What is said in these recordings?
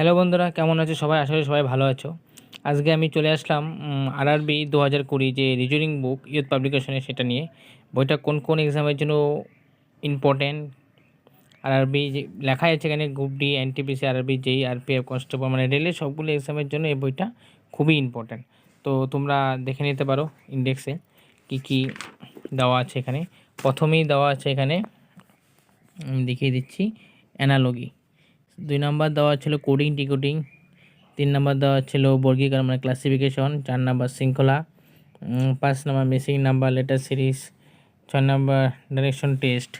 Hello বন্ধুরা, কেমন আছো সবাই? আশা করি সবাই ভালো আছো। আজকে আমি চলে আসলাম আরআরবি 2020 যে রিজনিং বুক ইয়ুথ পাবলিকেশনের সেটা নিয়ে। বইটা কোন কোন এক্সামের জন্য ইম্পর্ট্যান্ট, আরআরবি যে লেখাই আছে এখানে গ্রুপ ডি, এনটিপিসি, আরআরবি, জেই, আরপিএফ, কনস্টেবল মানে রেলের সবগুলো এক্সামের জন্য এই বইটা খুবই ইম্পর্ট্যান্ট। তো তোমরা দেখে নিতে পারো ইন্ডেক্সে কি কি দেওয়া আছে এখানে। প্রথমেই দেওয়া আছে এখানে, দেখিয়ে দিচ্ছি, অ্যানালজি। 2 নাম্বার দেওয়া ছিল কোডিং ডিকোডিং। 3 নাম্বার দেওয়া ছিল বর্গীকরণ মানে ক্লাসিফিকেশন। 4 নাম্বার শৃঙ্খলা। 5 number missing number letter series. 6 number direction test.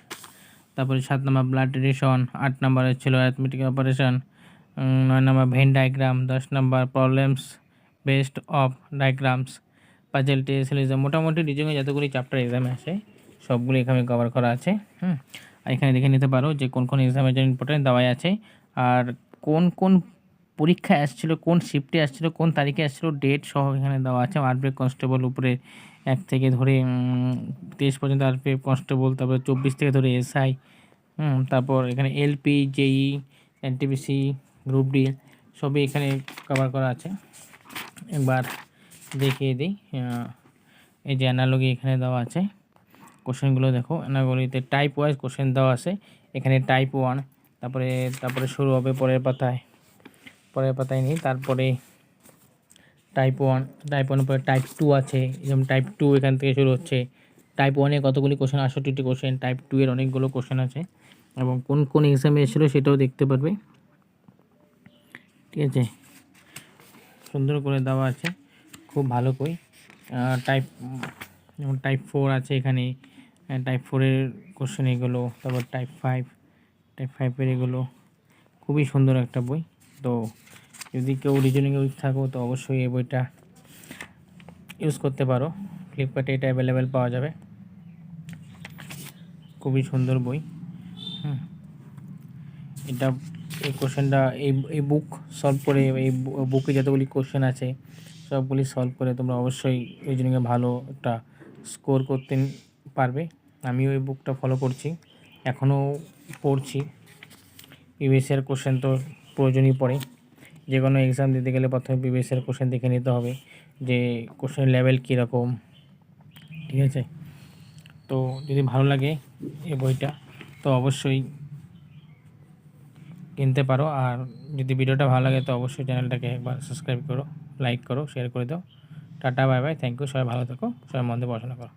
তারপরে 7 নাম্বার ব্লাড রিলেশন। 8 নাম্বার ছিল arithmetic operation. 9 number Venn diagram. 10 number problems based of diagrams. Puzzle test series. মোটামুটি রিজনিংয়ে যতগুলি চ্যাপ্টার এক্সামে আসে সবগুলি এখানে কভার করা আছে। আর এখানে দেখে নিতে পারো যে কোন কোন এক্সামের জন্য ইম্পর্টেন্ট দেওয়াই আছে, আর কোন কোন পরীক্ষায় আসছিলো, কোন শিফটে আসছিলো, কোন তারিখে আসছিলো, ডেট সহ এখানে দেওয়া আছে। আরপিএফ কনস্টেবল উপরে 1 থেকে ধরে 23 পর্যন্ত আরপিএফ কনস্টেবল, তারপরে 24 থেকে ধরে এসআই, তারপর এখানে এলপি, জেই, এনটিপিসি, গ্রুপ ডি সবই এখানে কভার করা আছে। একবার দেখিয়ে দিই, এই যে অ্যানালজি এখানে দেওয়া আছে। কোশ্চেনগুলো দেখো, অ্যানালজিতে টাইপ ওয়াইজ কোশ্চেন দেওয়া আছে। এখানে টাইপ 1, তারপরে তারপরে শুরু হবে পরের পাতায় নেই। তারপরে টাইপ 1, টাইপ 1 পরে টাইপ 2 আছে, যেমন টাইপ 2 এখান থেকে শুরু হচ্ছে। টাইপ 1 এ কতগুলি কোশ্চেন, 68টি কোশ্চেন। টাইপ 2 এর অনেকগুলো কোশ্চেন আছে এবং কোন কোন এক্সামে এসেছিলো সেটাও দেখতে পারবে। ঠিক আছে, সুন্দর করে দেওয়া আছে, খুব ভালো বই। টাইপ যেমন টাইপ 4 আছে এখানে, টাইপ 4-এর কোশ্চেন এগুলো। তারপর টাইপ 5 এগুলো। খুবই সুন্দর একটা বই। তো যদি কেউ রিজনিংয়ে উইক থাকো তো অবশ্যই এই বইটা ইউজ করতে পারো। ফ্লিপকার্টে এটা অ্যাভেলেবেল পাওয়া যাবে। খুবই সুন্দর বই। এটা এই কোশ্চেনটা এই বুক সলভ করে, এই বুকে যতগুলি কোশ্চেন আছে সবগুলি সলভ করে তোমরা অবশ্যই রিজনিংয়ে ভালো একটা স্কোর করতে পারবে। আমিও এই বুকটা ফলো করছি, এখনও পড়ছি। প্রিভিয়াস কোশ্চেন তো প্রয়োজনই পড়ে। যে কোনো এক্সাম দিতে গেলে প্রথমে প্রিভিয়াস কোশ্চেন দেখে নিতে হবে যে কোশ্চেন লেভেল কীরকম। ঠিক আছে, তো যদি ভালো লাগে এই বইটা তো অবশ্যই কিনতে পারো। আর যদি ভিডিওটা ভালো লাগে তো অবশ্যই চ্যানেলটাকে একবার সাবস্ক্রাইব করো, লাইক করো, শেয়ার করে দাও। Tata, bye bye, thank you. সবাই ভালো থেকো, সবাই মন দিয়ে পড়াশোনা করো।